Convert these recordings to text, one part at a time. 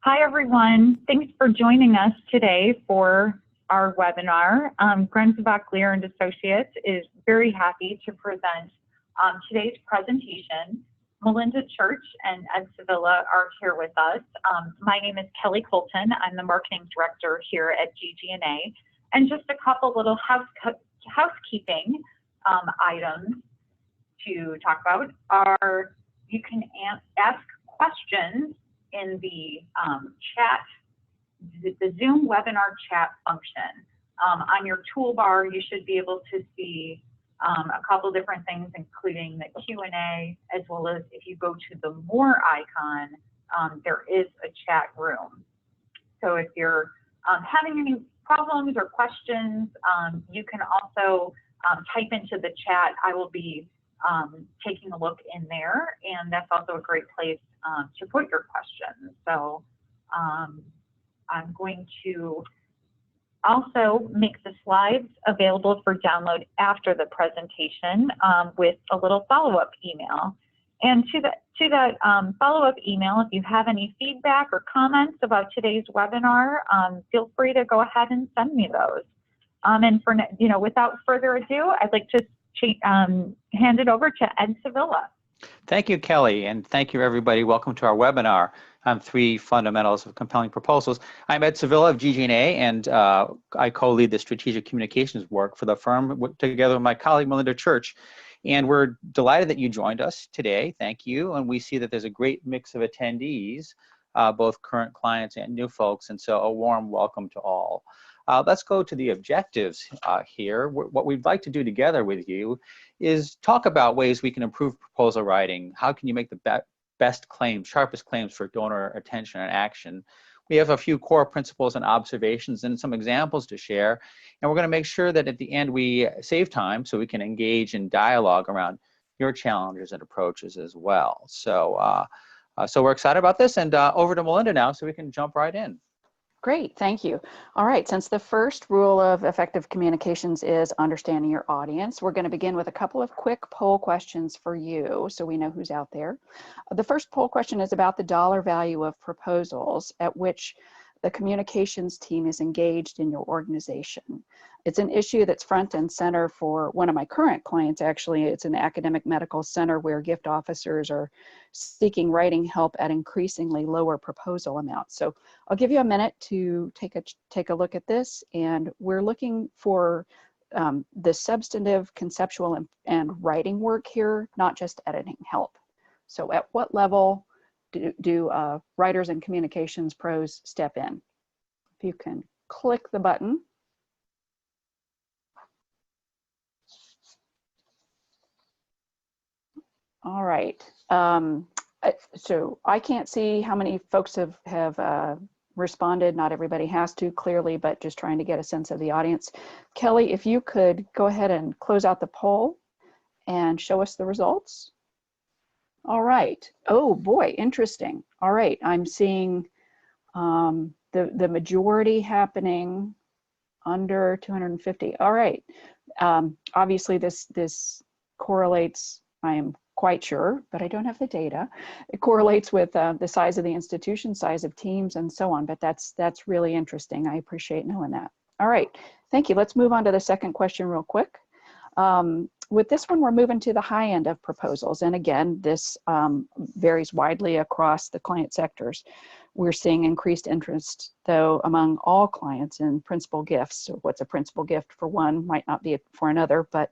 Hi, everyone. Thanks for joining us today for our webinar. Grenzebach, Glier and Associates is very happy to present today's presentation. Melinda Church and Ed Sevilla are here with us. My name is Kelly Colton. I'm the marketing director here at GG+A. And just a couple little housekeeping items to talk about are you can ask questions in the chat, the Zoom webinar chat function. On your toolbar, you should be able to see a couple different things, including the Q&A, as well as if you go to the More icon, there is a chat room. So if you're having any problems or questions, you can also type into the chat. I will be taking a look in there, and that's also a great place to put your questions. So I'm going to also make the slides available for download after the presentation with a little follow-up email. And to that follow-up email, if you have any feedback or comments about today's webinar, feel free to go ahead and send me those. And for without further ado, I'd like to hand it over to Ed Sevilla. Thank you, Kelly, and thank you, everybody. Welcome to our webinar on 3 fundamentals of compelling proposals. I'm Ed Sevilla of GG+A, and I co-lead the strategic communications work for the firm together with my colleague, Melinda Church. And we're delighted that you joined us today. Thank you. And we see that there's a great mix of attendees, both current clients and new folks, and so a warm welcome to all. Let's go to the objectives here. What we'd like to do together with you is talk about ways we can improve proposal writing. How can you make the best claims, sharpest claims for donor attention and action? We have a few core principles and observations and some examples to share. And we're going to make sure that at the end we save time so we can engage in dialogue around your challenges and approaches as well. So, so we're excited about this, and over to Melinda now so we can jump right in. Great, thank you. All right, since the first rule of effective communications is understanding your audience, we're going to begin with a couple of quick poll questions for you so we know who's out there. The first poll question is about the dollar value of proposals at which the communications team is engaged in your organization. It's an issue that's front and center for one of my current clients. Actually, it's an academic medical center where gift officers are seeking writing help at increasingly lower proposal amounts. So I'll give you a minute to take a look at this, and we're looking for the substantive, conceptual, and writing work here, not just editing help. So at what level do writers and communications pros step in? If you can click the button. All right. So I can't see how many folks have responded. Not everybody has to, clearly, but just trying to get a sense of the audience. Kelly, if you could go ahead and close out the poll and show us the results. All right. Oh boy, interesting. All right, I'm seeing the majority happening under 250. All right. Obviously, this correlates. I am quite sure, but I don't have the data. It correlates with the size of the institution, size of teams, and so on. But that's really interesting. I appreciate knowing that. All right. Thank you. Let's move on to the second question real quick. With this one, we're moving to the high end of proposals. And again, this varies widely across the client sectors. We're seeing increased interest, though, among all clients in principal gifts. So what's a principal gift for one might not be for another, but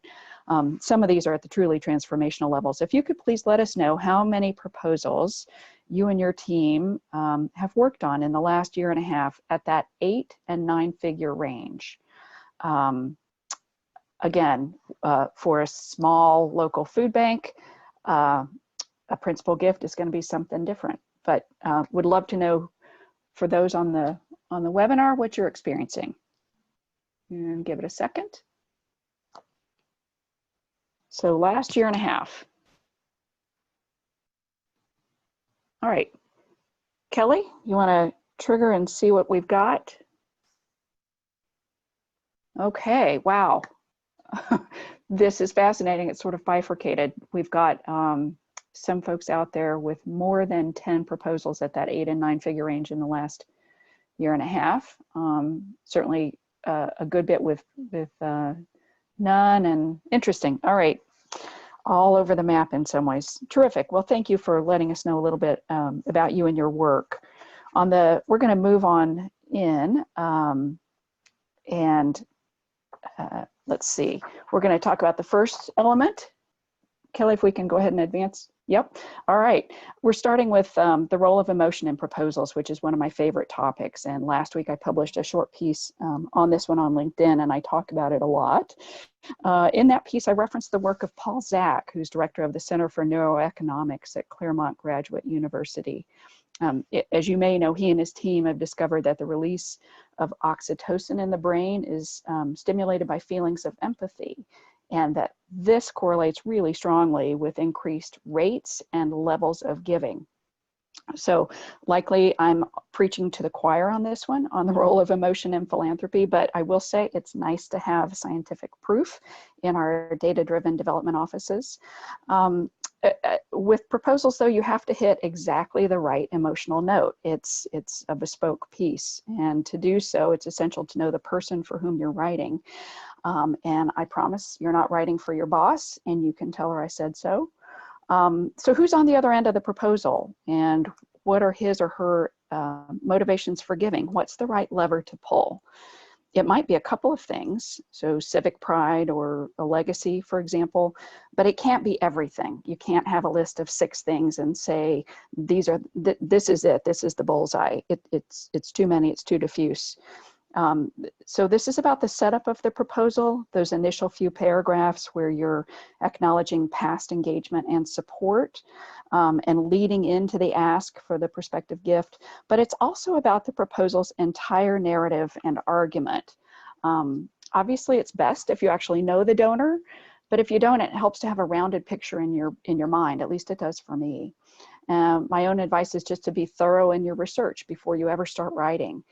some of these are at the truly transformational levels. If you could please let us know how many proposals you and your team have worked on in the last year and a half at that 8- and 9-figure range. Again, for a small local food bank, a principal gift is going to be something different. But would love to know, for those on the webinar, what you're experiencing. And give it a second. So last year and a half. All right, Kelly, you want to trigger and see what we've got? Okay, wow. This is fascinating. It's sort of bifurcated. We've got some folks out there with more than 10 proposals at that 8 and 9 figure range in the last year and a half. Certainly a good bit with none, and interesting. All right, all over the map in some ways. Terrific. Well, thank you for letting us know a little bit about you and your work. We're going to move on in, and let's see. We're going to talk about the first element. Kelly, if we can go ahead and advance. Yep. All right. We're starting with the role of emotion in proposals, which is one of my favorite topics. And last week I published a short piece on this one on LinkedIn, and I talk about it a lot. In that piece, I referenced the work of Paul Zak, who's director of the Center for Neuroeconomics at Claremont Graduate University. As you may know, he and his team have discovered that the release of oxytocin in the brain is stimulated by feelings of empathy, and that this correlates really strongly with increased rates and levels of giving. So likely I'm preaching to the choir on this one, on the role of emotion in philanthropy, but I will say it's nice to have scientific proof in our data-driven development offices. With proposals, though, you have to hit exactly the right emotional note. It's a bespoke piece, and to do so, it's essential to know the person for whom you're writing. And I promise you're not writing for your boss, and you can tell her I said so. So who's on the other end of the proposal, and what are his or her motivations for giving? What's the right lever to pull? It might be a couple of things, so civic pride or a legacy, for example, but it can't be everything. You can't have a list of 6 things and say, this is it, this is the bullseye. It's too many, it's too diffuse. So this is about the setup of the proposal, those initial few paragraphs where you're acknowledging past engagement and support, and leading into the ask for the prospective gift. But it's also about the proposal's entire narrative and argument. Obviously, it's best if you actually know the donor, but if you don't, it helps to have a rounded picture in your mind. At least it does for me. My own advice is just to be thorough in your research before you ever start writing.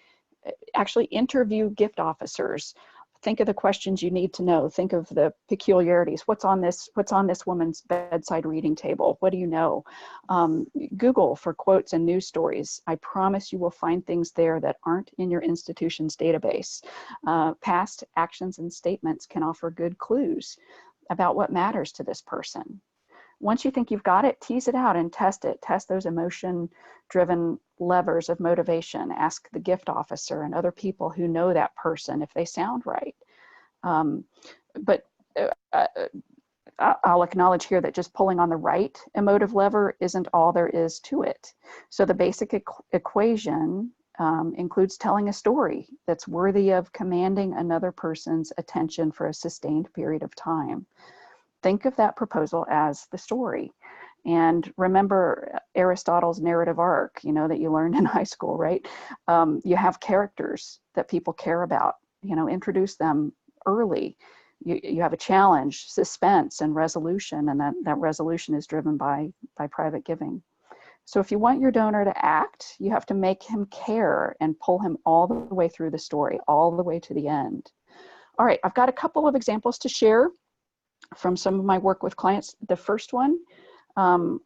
Actually interview gift officers. Think of the questions you need to know. Think of the peculiarities. What's on this woman's bedside reading table? What do you know? Google for quotes and news stories. I promise you will find things there that aren't in your institution's database. Past actions and statements can offer good clues about what matters to this person. Once you think you've got it, tease it out and test it. Test those emotion-driven levers of motivation. Ask the gift officer and other people who know that person if they sound right. But I'll acknowledge here that just pulling on the right emotive lever isn't all there is to it. So the basic equation includes telling a story that's worthy of commanding another person's attention for a sustained period of time. Think of that proposal as the story. And remember Aristotle's narrative arc, that you learned in high school, right? You have characters that people care about, introduce them early. You have a challenge, suspense, and resolution, and that resolution is driven by private giving. So if you want your donor to act, you have to make him care and pull him all the way through the story, all the way to the end. All right, I've got a couple of examples to share from some of my work with clients. The first one, I'll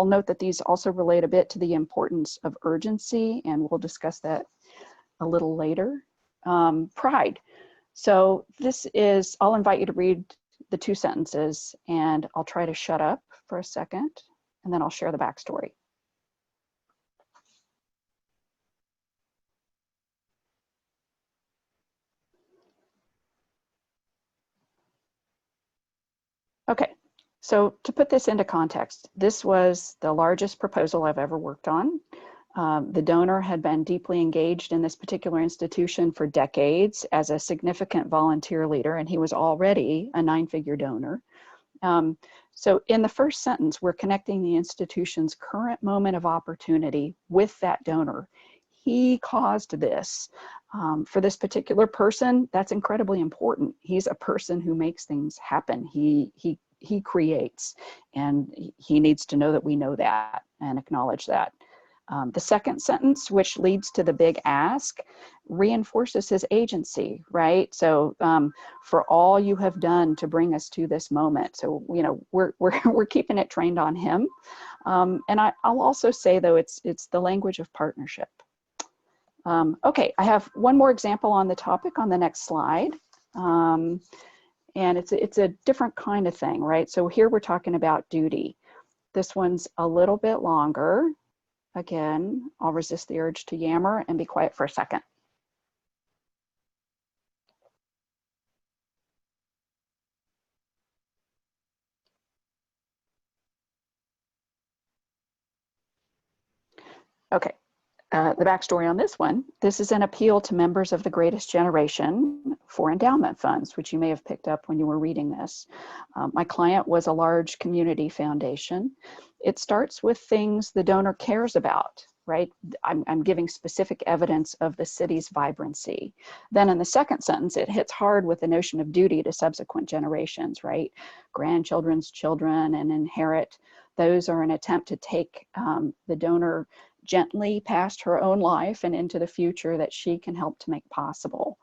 note that these also relate a bit to the importance of urgency, and we'll discuss that a little later. Pride. So I'll invite you to read the 2 sentences, and I'll try to shut up for a second, and then I'll share the backstory. Okay, so to put this into context, this was the largest proposal I've ever worked on. The donor had been deeply engaged in this particular institution for decades as a significant volunteer leader, and he was already a 9-figure donor. So in the first sentence, we're connecting the institution's current moment of opportunity with that donor. He caused this. For this particular person, that's incredibly important. He's a person who makes things happen. He creates, and he needs to know that we know that and acknowledge that. The second sentence, which leads to the big ask, reinforces his agency, right? So for all you have done to bring us to this moment. So, you know, we're keeping it trained on him. And I'll also say, though, it's the language of partnership. Okay, I have one more example on the topic on the next slide. And it's a different kind of thing, right? So here we're talking about duty. This one's a little bit longer. Again, I'll resist the urge to yammer and be quiet for a second. Okay, the backstory on this one. This is an appeal to members of the greatest generation for endowment funds, which you may have picked up when you were reading this. My client was a large community foundation. It starts with things the donor cares about, right? I'm giving specific evidence of the city's vibrancy. Then in the second sentence, it hits hard with the notion of duty to subsequent generations, right? Grandchildren's children and inherit. Those are an attempt to take the donor gently past her own life and into the future that she can help to make possible.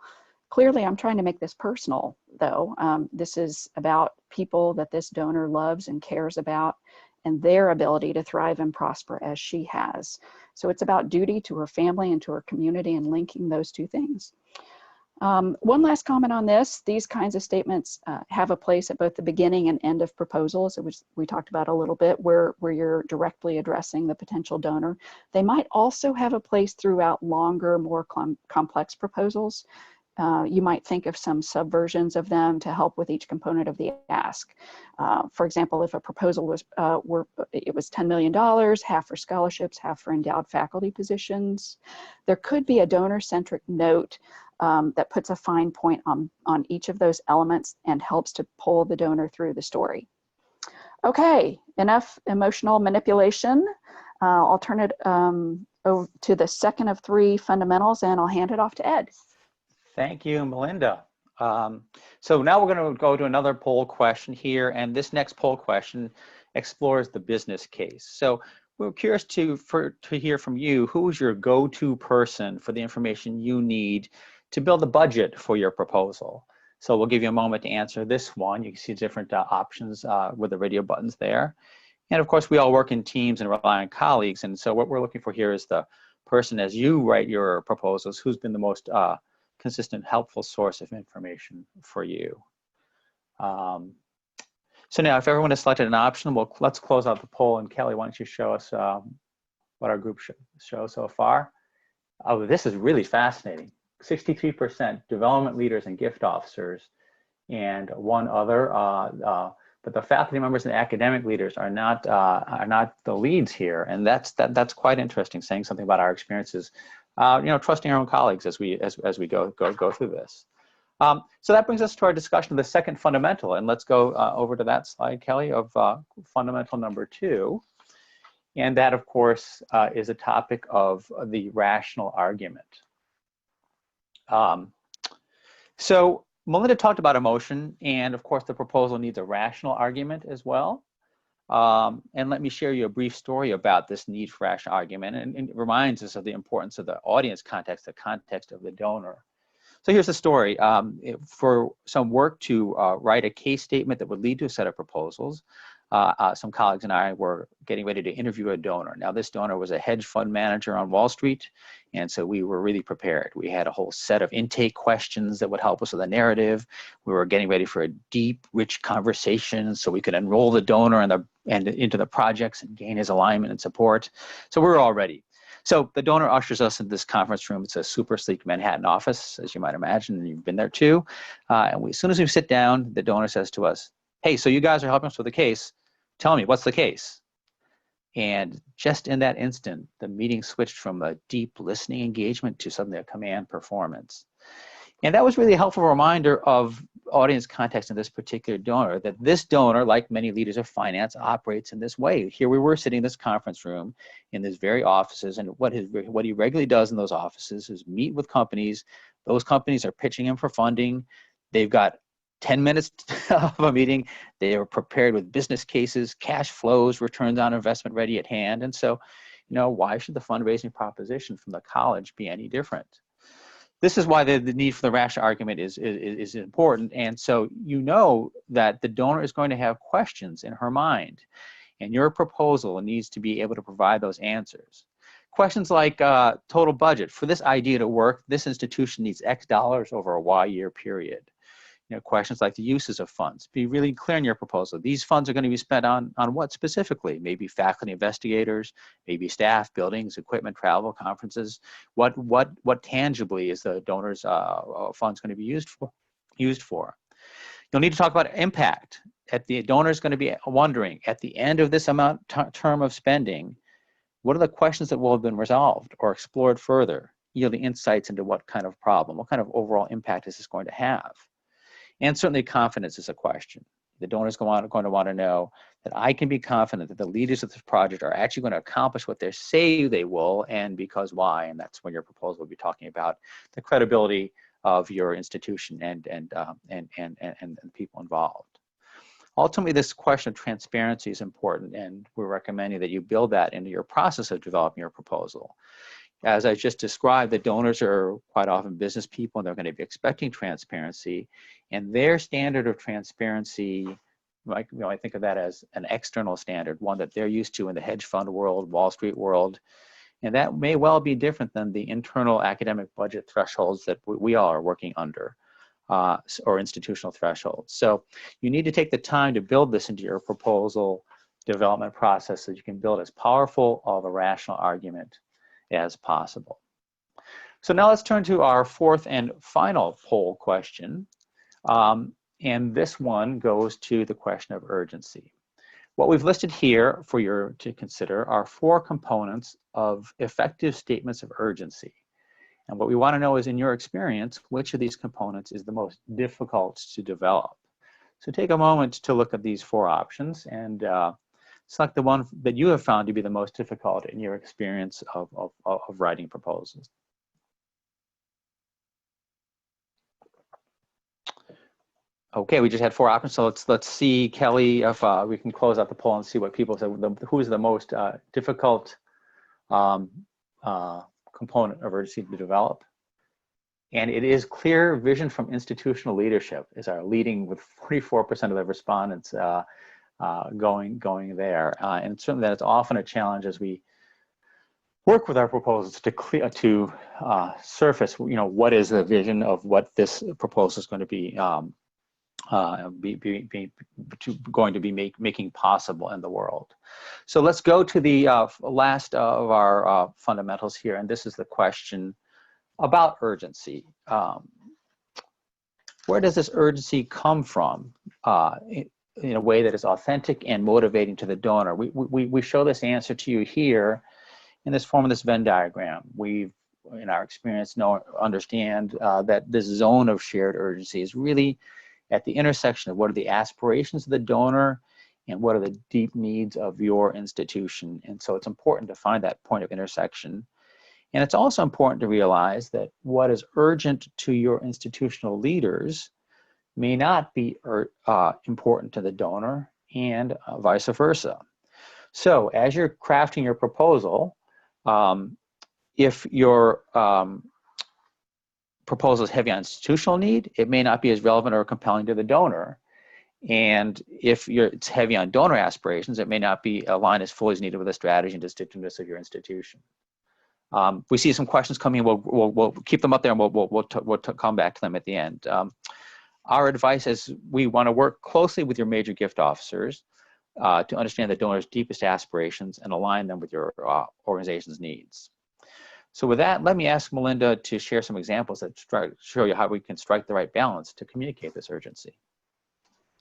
Clearly, I'm trying to make this personal, though. This is about people that this donor loves and cares about and their ability to thrive and prosper as she has. So it's about duty to her family and to her community and linking those two things. One last comment on this. These kinds of statements have a place at both the beginning and end of proposals, which we talked about a little bit, where you're directly addressing the potential donor. They might also have a place throughout longer, more complex proposals. You might think of some subversions of them to help with each component of the ask. For example, if a proposal was it was $10 million, half for scholarships, half for endowed faculty positions, there could be a donor-centric note that puts a fine point on each of those elements and helps to pull the donor through the story. Okay, enough emotional manipulation. I'll turn it over to the second of three fundamentals, and I'll hand it off to Ed. Thank you, Melinda. So now we're going to go to another poll question here, and this next poll question explores the business case. So we're curious to hear from you. Who is your go-to person for the information you need to build a budget for your proposal? So we'll give you a moment to answer this one. You can see different options with the radio buttons there. And of course, we all work in teams and rely on colleagues. And so what we're looking for here is the person, as you write your proposals, who's been the most consistent, helpful source of information for you. So now if everyone has selected an option, let's close out the poll. And Kelly, why don't you show us what our group shows so far? Oh, this is really fascinating. 63% development leaders and gift officers, and one other, but the faculty members and academic leaders are not the leads here. And that's quite interesting, saying something about our experiences. You know, trusting our own colleagues as we go through this. So that brings us to our discussion of the second fundamental, and let's go over to that slide, Kelly, of fundamental number 2, and that, of course, is a topic of the rational argument. So Melinda talked about emotion, and of course, the proposal needs a rational argument as well. And let me share you a brief story about this need for rational argument, and it reminds us of the importance of the audience context, the context of the donor. So here's the story. For some work to write a case statement that would lead to a set of proposals, some colleagues and I were getting ready to interview a donor. Now, this donor was a hedge fund manager on Wall Street, and so we were really prepared. We had a whole set of intake questions that would help us with the narrative. We were getting ready for a deep, rich conversation so we could enroll the donor into the projects and gain his alignment and support. So we were all ready. So the donor ushers us into this conference room. It's a super sleek Manhattan office, as you might imagine, and you've been there too. And as soon as we sit down, the donor says to us, "Hey, so you guys are helping us with the case. Tell me, what's the case?" And just in that instant, the meeting switched from a deep listening engagement to suddenly a command performance. And that was really a helpful reminder of audience context in this particular donor, that this donor, like many leaders of finance, operates in this way. Here we were sitting in this conference room in these very offices, and what he regularly does in those offices is meet with companies. Those companies are pitching him for funding. They've got 10 minutes of a meeting. They are prepared with business cases, cash flows, returns on investment ready at hand. And so why should the fundraising proposition from the college be any different? This is why the need for the rational argument is important. And so that the donor is going to have questions in her mind, and your proposal needs to be able to provide those answers. Questions like total budget. For this idea to work, this institution needs X dollars over a Y year period. Questions like the uses of funds. Be really clear in your proposal. These funds are going to be spent on what specifically? Maybe faculty, investigators, maybe staff, buildings, equipment, travel, conferences. What tangibly is the donor's funds going to be used for? You'll need to talk about impact. The donor is going to be wondering at the end of this term of spending, what are the questions that will have been resolved or explored further, yielding insights into what kind of problem, what kind of overall impact is this going to have? And certainly confidence is a question. The donor is going to want to know that I can be confident that the leaders of this project are actually going to accomplish what they say they will, and because why. And that's when your proposal will be talking about the credibility of your institution and the people involved. Ultimately, this question of transparency is important, and we're recommending that you build that into your process of developing your proposal. As I just described, the donors are quite often business people, and they're going to be expecting transparency, and their standard of transparency, I think of that as an external standard, one that they're used to in the hedge fund world, Wall Street world, and that may well be different than the internal academic budget thresholds that we all are working under, or institutional thresholds. So you need to take the time to build this into your proposal development process so you can build as powerful of a rational argument as possible. So now let's turn to our fourth and final poll question. And this one goes to the question of urgency. What we've listed here for you to consider are 4 components of effective statements of urgency. And what we want to know is, in your experience, which of these components is the most difficult to develop? So take a moment to look at these 4 options and select the one that you have found to be the most difficult in your experience of writing proposals. Okay, we just had 4 options, so let's see, Kelly, if we can close out the poll and see what people said. Who is the most difficult component of urgency to develop? And it is clear vision from institutional leadership is our leading, with 44% of the respondents going there. And certainly that is often a challenge as we work with our proposals to surface, what is the vision of what this proposal is going to be making possible in the world. So let's go to the last of our fundamentals here, and this is the question about urgency. Where does this urgency come from in a way that is authentic and motivating to the donor? We show this answer to you here in this form of this Venn diagram. We've, in our experience, understand that this zone of shared urgency is really at the intersection of what are the aspirations of the donor and what are the deep needs of your institution. And so it's important to find that point of intersection. And it's also important to realize that what is urgent to your institutional leaders may not be important to the donor, and vice versa. So as you're crafting your proposal, if your proposal is heavy on institutional need, it may not be as relevant or compelling to the donor. And if it's heavy on donor aspirations, it may not be aligned as fully as needed with the strategy and distinctiveness of your institution. We see some questions coming in. We'll keep them up there, and we'll come back to them at the end. Our advice is we want to work closely with your major gift officers to understand the donor's deepest aspirations and align them with your organization's needs. So with that, let me ask Melinda to share some examples that show you how we can strike the right balance to communicate this urgency.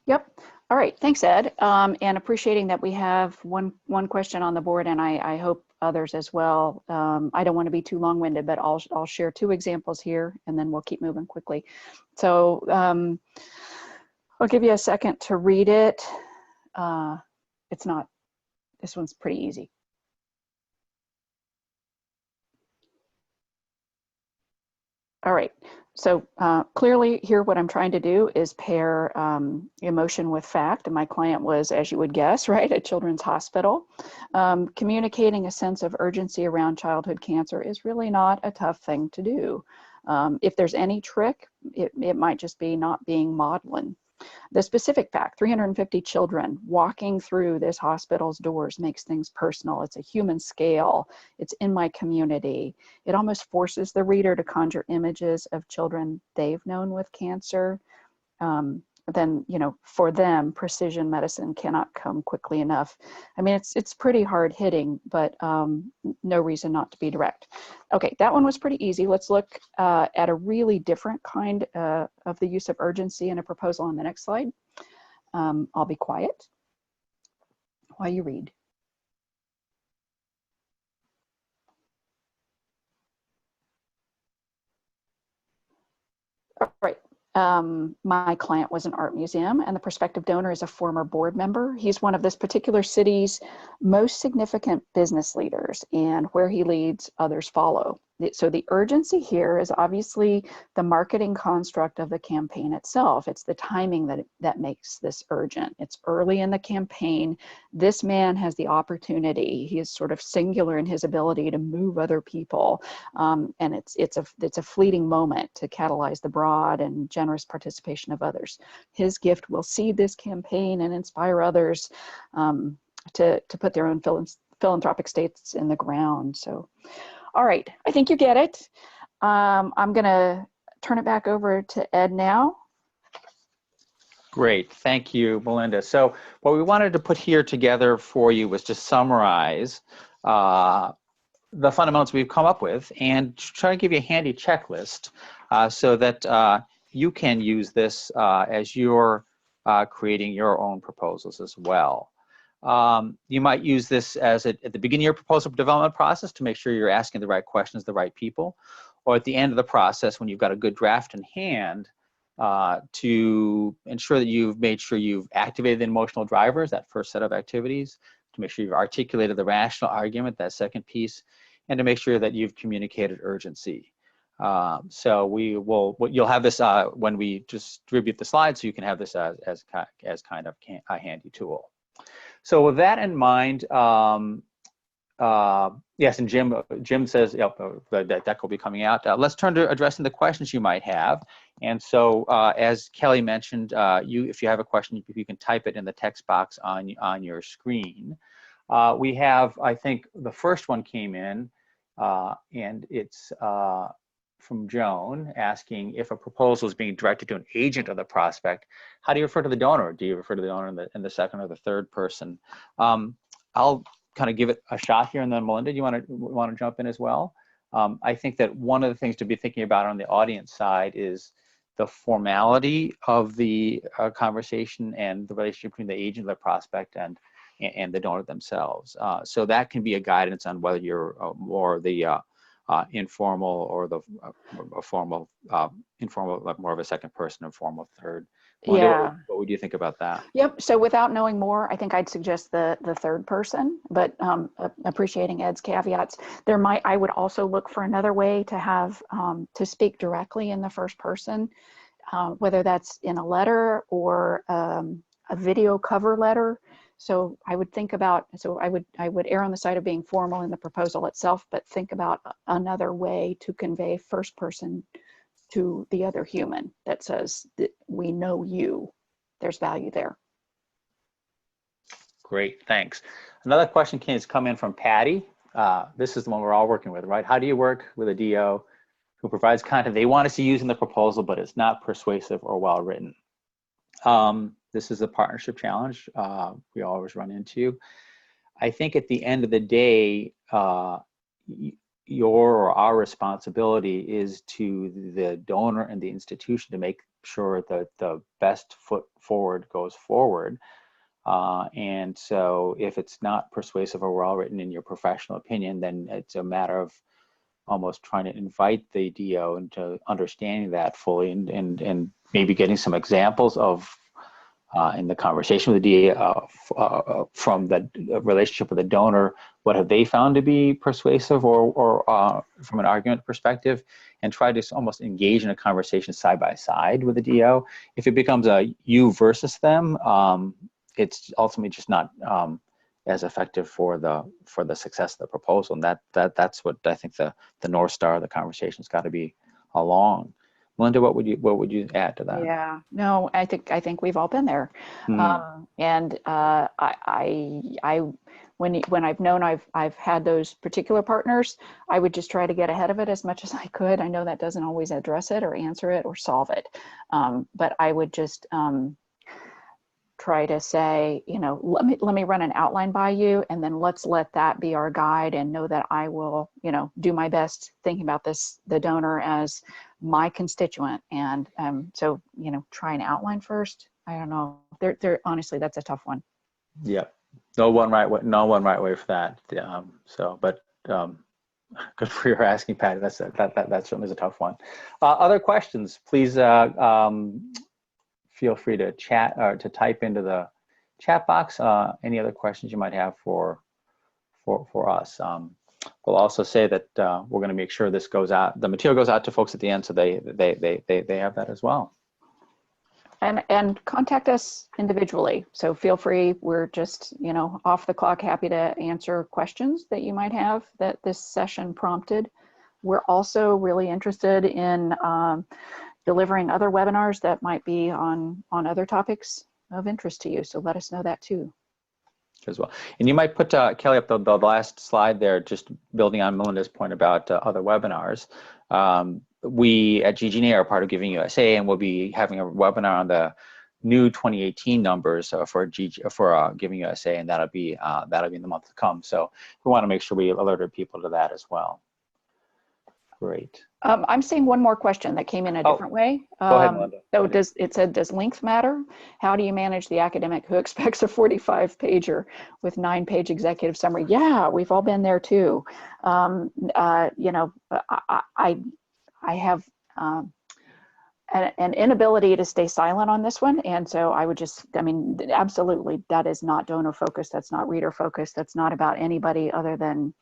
Yep. All right. Thanks, Ed. And appreciating that we have one question on the board, and I hope others as well. I don't want to be too long-winded, but I'll share 2 examples here, and then we'll keep moving quickly. So I'll give you a second to read it. This one's pretty easy. All right. So clearly here what I'm trying to do is pair emotion with fact. And my client was, as you would guess, right, a children's hospital. Communicating a sense of urgency around childhood cancer is really not a tough thing to do. If there's any trick, it might just be not being maudlin. The specific fact, 350 children walking through this hospital's doors makes things personal. It's a human scale. It's in my community. It almost forces the reader to conjure images of children they've known with cancer. Then, you know, for them, precision medicine cannot come quickly enough. I mean, it's pretty hard hitting, but no reason not to be direct. Okay, that one was pretty easy. Let's look at a really different kind of the use of urgency in a proposal on the next slide. I'll be quiet while you read. All right. My client was an art museum, and the prospective donor is a former board member. He's one of this particular city's most significant business leaders, and where he leads, others follow. So the urgency here is obviously the marketing construct of the campaign itself. It's the timing that makes this urgent. It's early in the campaign. This man has the opportunity. He is sort of singular in his ability to move other people, and it's a fleeting moment to catalyze the broad and generous participation of others. His gift will seed this campaign and inspire others to put their own philanthropic stakes in the ground. So. All right, I think you get it. I'm gonna turn it back over to Ed now. Great, thank you, Melinda. So what we wanted to put here together for you was to summarize the fundamentals we've come up with and try to give you a handy checklist so that you can use this as you're creating your own proposals as well. You might use this as at the beginning of your proposal development process to make sure you're asking the right questions, the right people, or at the end of the process when you've got a good draft in hand to ensure that you've made sure you've activated the emotional drivers, that first set of activities, to make sure you've articulated the rational argument, that second piece, and to make sure that you've communicated urgency. So you'll have this when we distribute the slides, so you can have this as kind of a handy tool. So with that in mind, yes, and Jim says, yep, the deck will be coming out. Let's turn to addressing the questions you might have. And so as Kelly mentioned, if you have a question, you can type it in the text box on your screen. We have, I think the first one came in, and it's from Joan asking if a proposal is being directed to an agent of the prospect, how do you refer to the donor? Do you refer to the donor in the second or the third person? I'll kind of give it a shot here, and then Melinda, do you want to jump in as well? I think that one of the things to be thinking about on the audience side is the formality of the conversation and the relationship between the agent of the prospect and the donor themselves. So that can be a guidance on whether you're more the informal or the formal, informal, like more of a second person, informal third. Melinda, Yeah. what would you think about that? Yep. So without knowing more, I think I'd suggest the third person, but appreciating Ed's caveats, I would also look for another way to have to speak directly in the first person, whether that's in a letter or a video cover letter. So I would think about, I would err on the side of being formal in the proposal itself, but think about another way to convey first person to the other human that says that we know you. There's value there. Great, thanks. Another question has come in from Patty. This is the one we're all working with, right? How do you work with a DO who provides content they want to see used in the proposal, but it's not persuasive or well written? This is a partnership challenge we always run into. I think at the end of the day, your or our responsibility is to the donor and the institution to make sure that the best foot forward goes forward. And so if it's not persuasive or well written in your professional opinion, then it's a matter of almost trying to invite the DO into understanding that fully and maybe getting some examples of in the conversation with the DA, from the relationship with the donor, what have they found to be persuasive or from an argument perspective, and try to almost engage in a conversation side by side with the DO. If it becomes a you versus them, it's ultimately just not as effective for the success of the proposal. And that's what I think the North Star of the conversation's got to be along. Melinda, what would you add to that? Yeah, no, I think we've all been there. And when I've known I've had those particular partners, I would just try to get ahead of it as much as I could. I know that doesn't always address it or answer it or solve it, but I would just try to say, let me run an outline by you, and then let's let that be our guide, and know that I will, do my best thinking about the donor as my constituent. And so, try an outline first. I don't know. They're honestly, that's a tough one. Yeah, no one right way for that. But good for your asking, Patty. That certainly is a tough one. Other questions, please. Feel free to chat or to type into the chat box any other questions you might have for us. We'll also say that we're going to make sure this goes out. The material goes out to folks at the end, so they have that as well. And contact us individually. So feel free. We're just off the clock, happy to answer questions that you might have that this session prompted. We're also really interested in delivering other webinars that might be on other topics of interest to you. So let us know that too. As well. And you might put, Kelly, up the last slide there, just building on Melinda's point about other webinars. We at GG+A are part of Giving USA, and we'll be having a webinar on the new 2018 numbers for Giving USA, and that'll be in the month to come. So we want to make sure we alerted people to that as well. Great. I'm seeing one more question that came in a different way. Go ahead, Melinda. So does length matter? How do you manage the academic who expects a 45-pager with 9-page executive summary? Yeah, we've all been there too. I have an inability to stay silent on this one. And so I would absolutely, that is not donor focused. That's not reader focused. That's not about anybody other than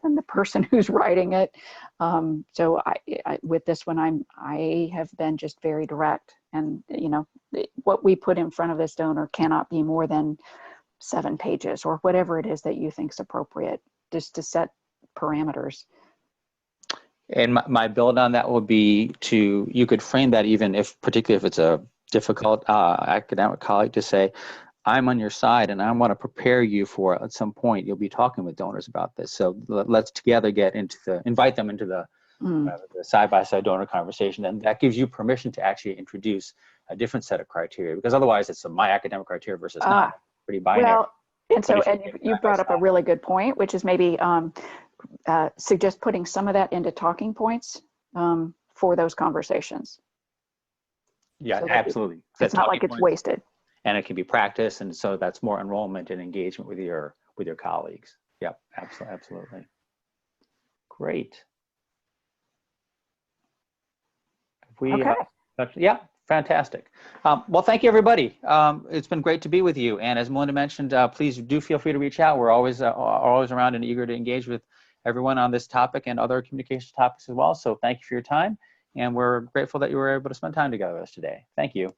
the person who's writing it. So I with this one, I have been just very direct, and what we put in front of this donor cannot be more than 7 pages or whatever it is that you think is appropriate, just to set parameters. And my build on that will be you could frame that, even particularly if it's a difficult academic colleague, to say, I'm on your side, and I want to prepare you for, at some point, you'll be talking with donors about this. So let's together invite them into the side-by-side donor conversation. And that gives you permission to actually introduce a different set of criteria, because otherwise it's my academic criteria versus not. Pretty binary. Well, and you brought up a really good point, which is maybe suggest putting some of that into talking points for those conversations. Yeah, so absolutely. It's not like it's wasted. And it can be practice, and so that's more enrollment and engagement with your colleagues. Yep, absolutely. Great. Okay. Yeah, fantastic. Well, thank you, everybody. It's been great to be with you. And as Melinda mentioned, please do feel free to reach out. We're always around and eager to engage with everyone on this topic and other communication topics as well. So thank you for your time, and we're grateful that you were able to spend time together with us today. Thank you.